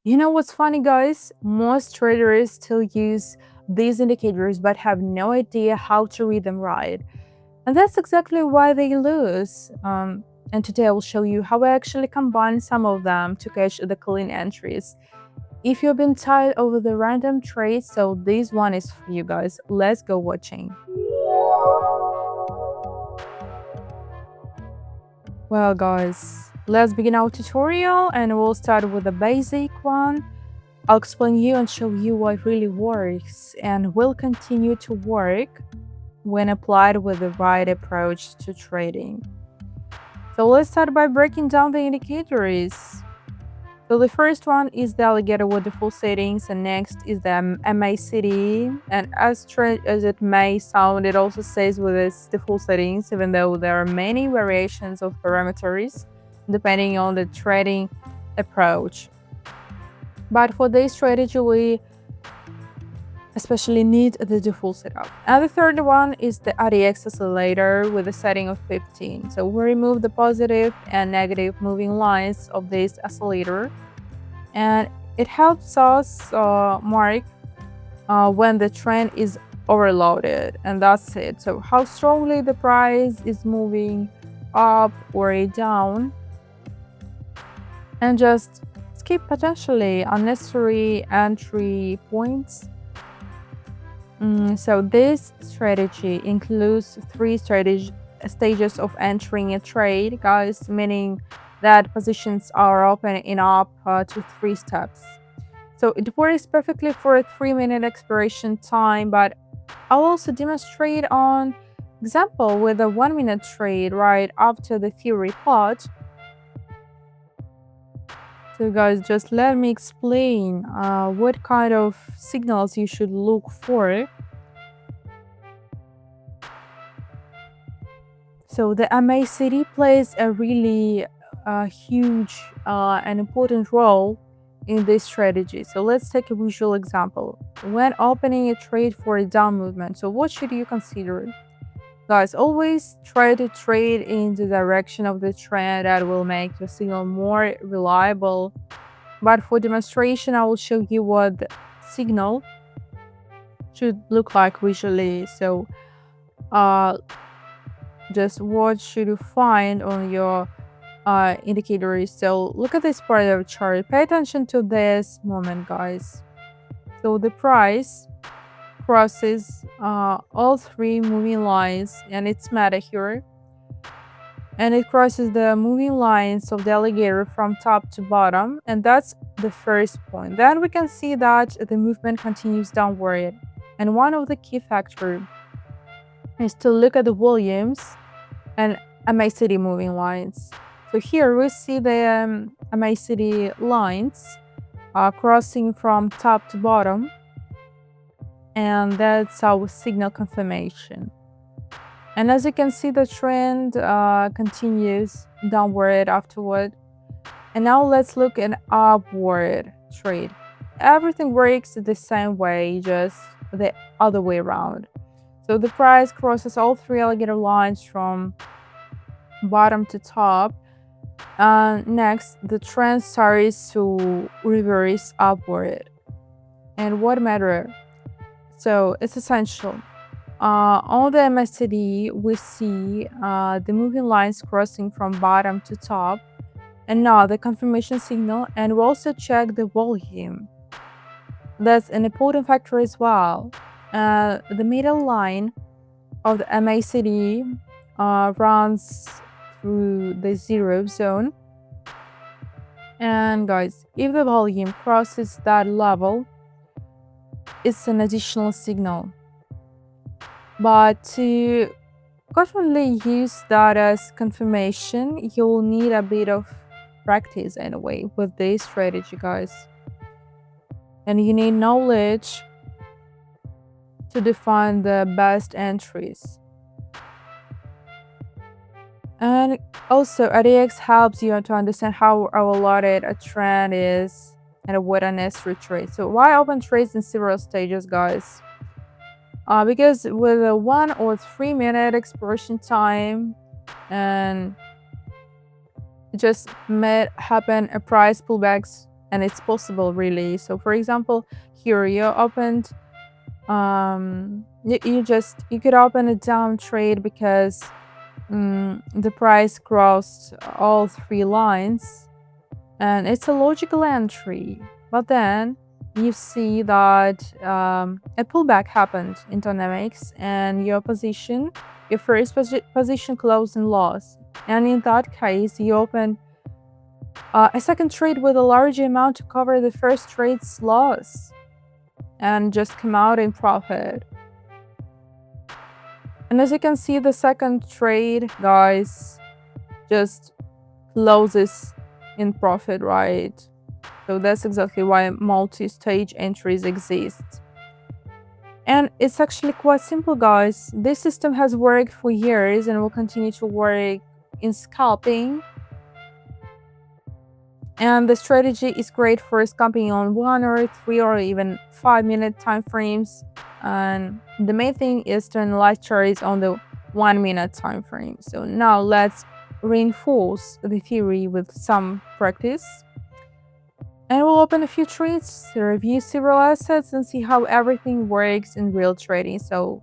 You know what's funny, guys? Most traders still use these indicators but have no idea how to read them right. And that's exactly why they lose. And today I will show you how I actually combine some of them to catch the clean entries. If you've been tired of the random trades, so this one is for you guys. Let's go watching. Well, guys, let's begin our tutorial and we'll start with the basic one. I'll explain you and show you what really works and will continue to work when applied with the right approach to trading. So let's start by breaking down the indicators. So the first one is the Alligator with the full settings, and next is the MACD. And as strange as it may sound, it also says with the full settings, even though there are many variations of parameters depending on the trading approach. But for this strategy, we especially need the default setup. And the third one is the ADX oscillator with a setting of 15. So we remove the positive and negative moving lines of this oscillator, and it helps us mark when the trend is overloaded, and that's it. So how strongly the price is moving up or down, and just skip potentially unnecessary entry points. So this strategy includes three stages of entering a trade, guys, meaning that positions are open in up to 3 steps. So it works perfectly for a 3-minute expiration time, but I'll also demonstrate on example with a 1-minute trade right after the theory part. So guys, just let me explain what kind of signals you should look for. So the MACD plays a really huge and important role in this strategy. So let's take a visual example. When opening a trade for a down movement, so what should you consider? Guys, always try to trade in the direction of the trend. That will make the signal more reliable. But for demonstration, I will show you what the signal should look like visually. So just what should you find on your indicators. So look at this part of the chart. Pay attention to this moment, guys. So the price crosses all three moving lines, and it's meta here, and it crosses the moving lines of the alligator from top to bottom, and that's the first point. Then we can see that the movement continues downward, and one of the key factors is to look at the volumes and MACD moving lines. So here we see the MACD lines crossing from top to bottom, and that's our signal confirmation. And as you can see, the trend continues downward afterward. And now let's look at upward trade. Everything works the same way, just the other way around. So the price crosses all three alligator lines from bottom to top. Next, the trend starts to reverse upward. And what matter? So it's essential. On the MACD, we see the moving lines crossing from bottom to top, and now the confirmation signal, and we also check the volume. That's an important factor as well. The middle line of the MACD runs through the zero zone, and guys, if the volume crosses that level, it's an additional signal. But to confidently use that as confirmation, you'll need a bit of practice anyway with this strategy, guys. And you need knowledge to define the best entries. And also, ADX helps you to understand how overloaded a trend is and what a necessary trade. So why open trades in several stages, guys? Because with a 1 or 3 minute expiration time, and it just may happen a price pullbacks and it's possible really. So for example, here you opened you could open a down trade because the price crossed all three lines, and it's a logical entry. But then you see that a pullback happened in dynamics, and your first position closed in loss. And in that case, you open a second trade with a large amount to cover the first trade's loss and just come out in profit. And as you can see, the second trade, guys, just closes in profit, right? So that's exactly why multi-stage entries exist. And it's actually quite simple, guys. This system has worked for years and will continue to work in scalping. And the strategy is great for scalping on 1 or 3 or even 5-minute time frames. And the main thing is to analyze charts on the 1-minute time frame. So now let's reinforce the theory with some practice. And we'll open a few trades, review several assets, and see how everything works in real trading. So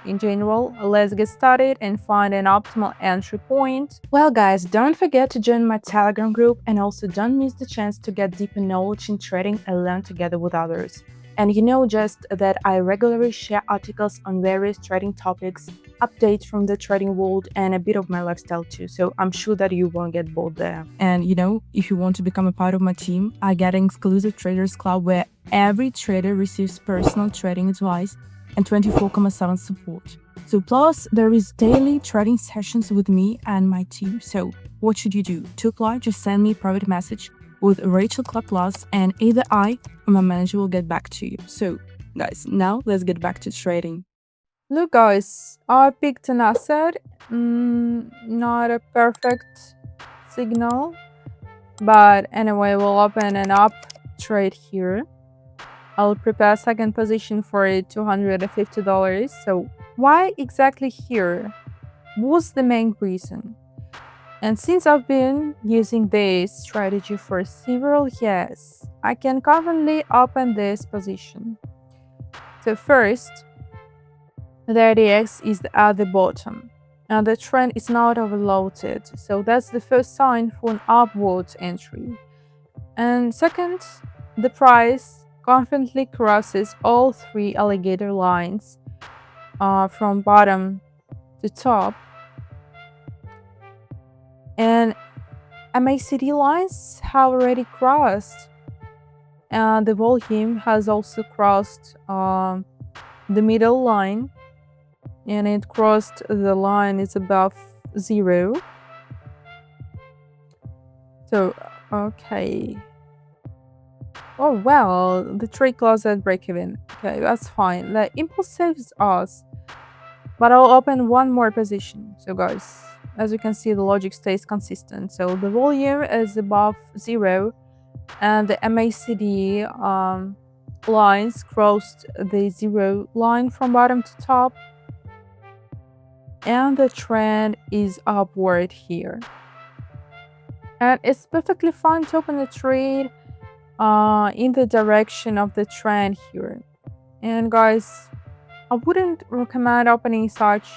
in general, let's get started and find an optimal entry point. Well guys, don't forget to join my Telegram group, and also don't miss the chance to get deeper knowledge in trading and learn together with others. And you know just that I regularly share articles on various trading topics, updates from the trading world, and a bit of my lifestyle too, so I'm sure that you won't get bored there. And you know, if you want to become a part of my team, I get an exclusive Traders Club where every trader receives personal trading advice and 24/7 support. So plus, there is daily trading sessions with me and my team. So what should you do? To apply, just send me a private message with Rachel Club Plus, and either I or my manager will get back to you. So guys, now let's get back to trading. Look guys, I picked an asset, not a perfect signal, but anyway, we'll open an up trade here. I'll prepare a second position for $250. So why exactly here? What's the main reason? And since I've been using this strategy for several years, I can confidently open this position. So first, the ADX is at the bottom, and the trend is not overloaded. So that's the first sign for an upward entry. And second, the price confidently crosses all three alligator lines from bottom to top. And MACD lines have already crossed, and the volume has also crossed the middle line, and it crossed the line is above 0. So okay, oh well, the trade closed at break-even. Okay, that's fine. The impulse saves us, but I'll open one more position. So guys, as you can see, the logic stays consistent. So the volume is above 0, and the MACD lines crossed the 0 line from bottom to top, and the trend is upward here. And it's perfectly fine to open a trade in the direction of the trend here. And guys, I wouldn't recommend opening such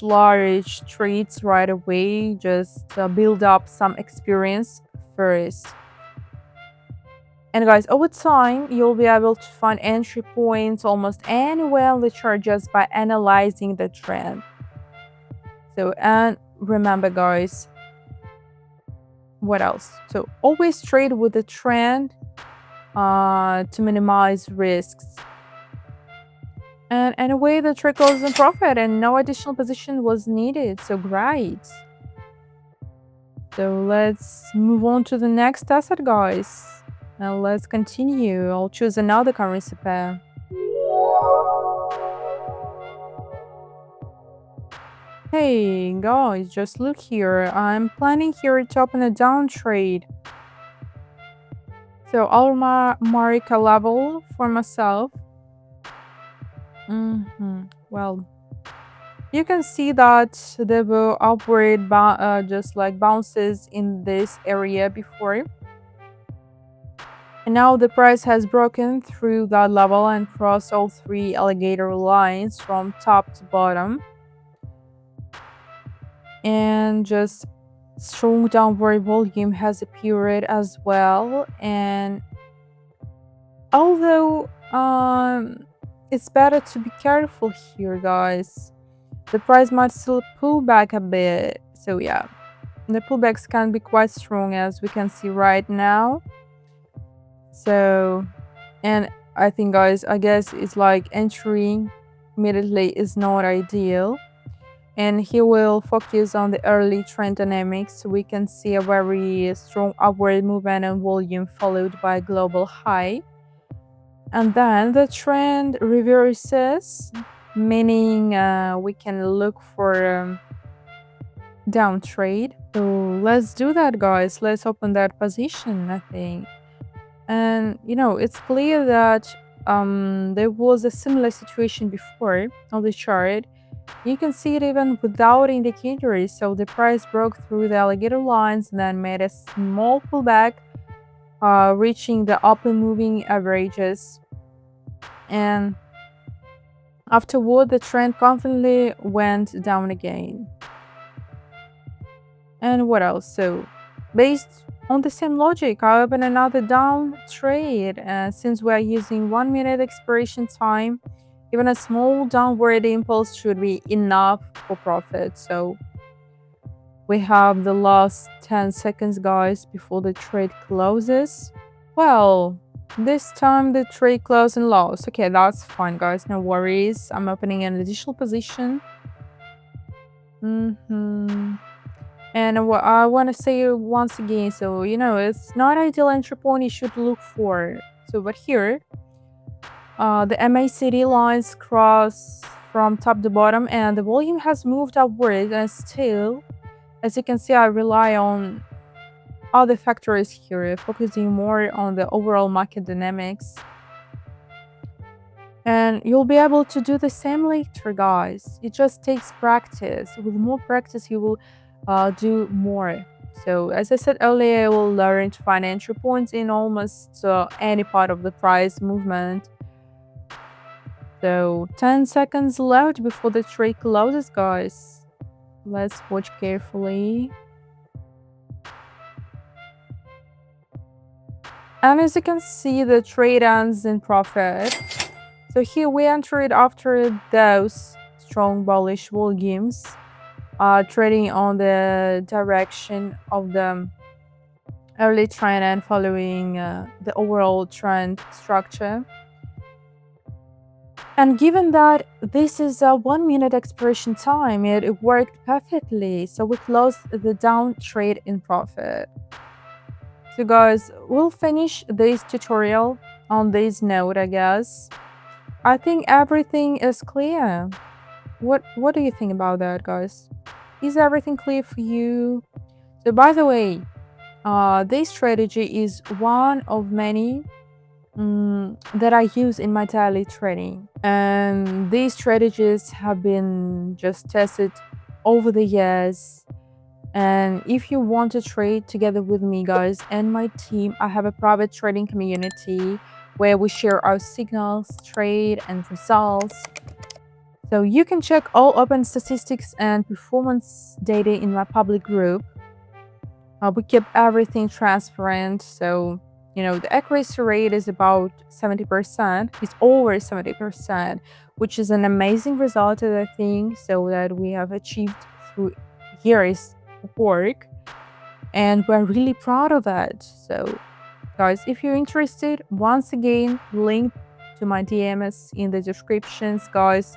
large trades right away. Just build up some experience first. And guys, over time, you'll be able to find entry points almost anywhere on the chart just by analyzing the trend. So, and remember guys, what else? So always trade with the trend to minimize risks. And anyway, the trade closed in profit and no additional position was needed. So great. So let's move on to the next asset, guys. Now let's continue. I'll choose another currency pair. Hey guys, just look here. I'm planning here to open a down trade. So I'll mark a level for myself. Well, you can see that there were upward just like bounces in this area before. And now the price has broken through that level and crossed all three alligator lines from top to bottom. And just strong downward volume has appeared as well. And although it's better to be careful here, guys, the price might still pull back a bit. So yeah, the pullbacks can be quite strong, as we can see right now. So, and I think, guys, I guess it's like entering immediately is not ideal. And he will focus on the early trend dynamics. So we can see a very strong upward movement and volume followed by global high. And then the trend reverses, meaning we can look for down trade. So let's do that, guys. Let's open that position, I think. And it's clear that there was a similar situation before on the chart. You can see it even without indicators. So the price broke through the alligator lines, then made a small pullback, reaching the upper moving averages. And afterward, the trend confidently went down again. And what else? So, based on the same logic, I open another down trade. Since we are using 1 minute expiration time, even a small downward impulse should be enough for profit. So, we have the last 10 seconds, guys, before the trade closes. Well, this time the trade closed in loss. Okay, that's fine, guys. No worries. I'm opening an additional position. And what I want to say once again, so it's not ideal entry point you should look for. So, but here, the MACD lines cross from top to bottom, and the volume has moved upward. And still, as you can see, I rely on other factors here, focusing more on the overall market dynamics. And you'll be able to do the same later, guys. It just takes practice. With more practice, you will do more. So, as I said earlier, you will learn to find entry points in almost any part of the price movement. So, 10 seconds left before the trade closes, guys. Let's watch carefully. And as you can see, the trade ends in profit. So here we entered after those strong bullish volumes, trading on the direction of the early trend and following the overall trend structure. And given that this is a 1 minute expiration time, it worked perfectly. So we closed the down trade in profit. So guys, we'll finish this tutorial on this note, I guess. I think everything is clear. What do you think about that, guys? Is everything clear for you? So by the way, this strategy is one of many that I use in my daily trading. And these strategies have been just tested over the years. And if you want to trade together with me, guys, and my team, I have a private trading community where we share our signals, trade, and results. So you can check all open statistics and performance data in my public group. We keep everything transparent, so the accuracy rate is about 70%. It's over 70%, which is an amazing result, I think, so that we have achieved through years of work, and we're really proud of it. So, guys, if you're interested, once again, link to my DMs in the descriptions, guys,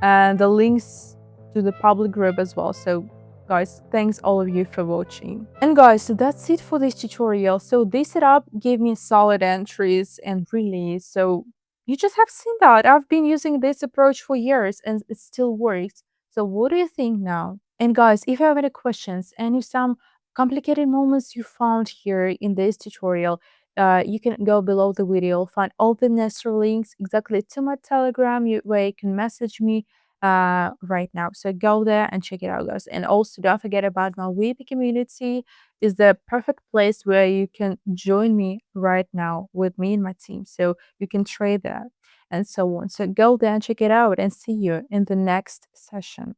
and the links to the public group as well. So guys, thanks all of you for watching. And guys, so that's it for this tutorial. So this setup gave me solid entries and release. So you just have seen that I've been using this approach for years and it still works. So what do you think now? And guys, if you have any questions and if some complicated moments you found here in this tutorial, you can go below the video, find all the necessary links exactly to my Telegram, where you can message me right now. So go there and check it out, guys. And also don't forget about my VP community is the perfect place where you can join me right now with me and my team. So you can trade there and so on. So go there and check it out and see you in the next session.